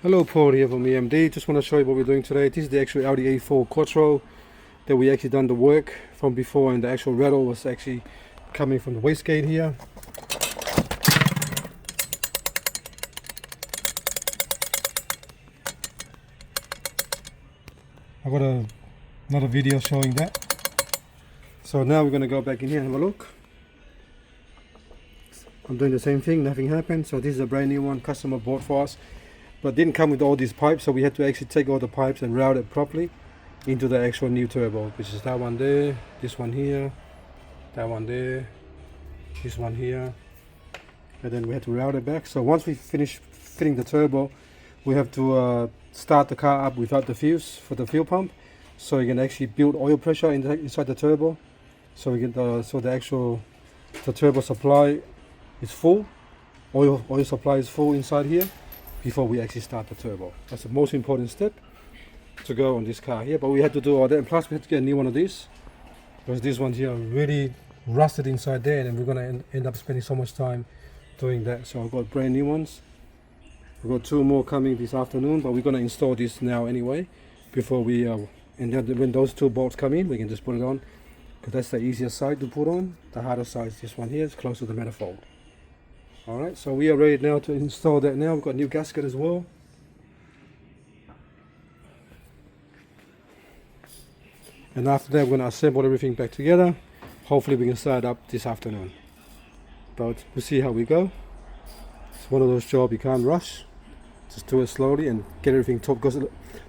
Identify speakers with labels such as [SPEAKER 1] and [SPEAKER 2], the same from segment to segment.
[SPEAKER 1] Hello, Paul here from EMD. Just want to show you what we're doing today. This is the actual Audi A4 Quattro that we actually done the work from before, and the actual rattle was actually coming from the wastegate here. I've got another video showing that. So now we're going to go back in here and have a look. I'm doing the same thing, nothing happened. So this is a brand new one customer bought for us, but didn't come with all these pipes, so we had to actually take all the pipes and route it properly into the actual new turbo, which is that one there, this one here, that one there, this one here, and then we had to route it back. So once we finish fitting the turbo, we have to start the car up without the fuse for the fuel pump, so you can actually build oil pressure inside the turbo, so we get the turbo supply is full, oil supply is full inside here before we actually start the turbo. That's the most important step to go on this car here, but we had to do all that, and plus we had to get a new one of these because these ones here are really rusted inside there, and we're going to end up spending so much time doing that. So I've got brand new ones. We've got two more coming this afternoon, but we're going to install this now anyway before we and then when those two bolts come in, we can just put it on, because that's the easier side to put on. The harder side is this one here, it's close to the manifold. Alright, so we are ready now to install that now. We've got a new gasket as well. And after that, we're going to assemble everything back together. Hopefully we can start up this afternoon. But we'll see how we go. It's one of those jobs you can't rush. Just do it slowly and get everything torqued. Because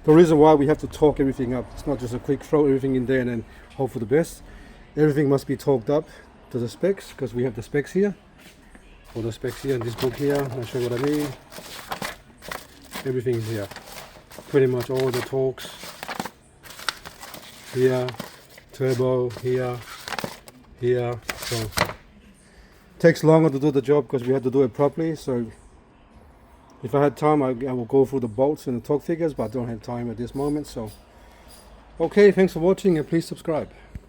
[SPEAKER 1] the reason why we have to torque everything up, it's not just a quick throw everything in there and then hope for the best. Everything must be torqued up to the specs, because we have the specs here. All the specs here in this book here, I'll show you what I mean. Everything is here. Pretty much all the torques. Here, turbo, here. So takes longer to do the job because we had to do it properly. So if I had time, I will go through the bolts and the torque figures, but I don't have time at this moment. So okay, thanks for watching, and please subscribe.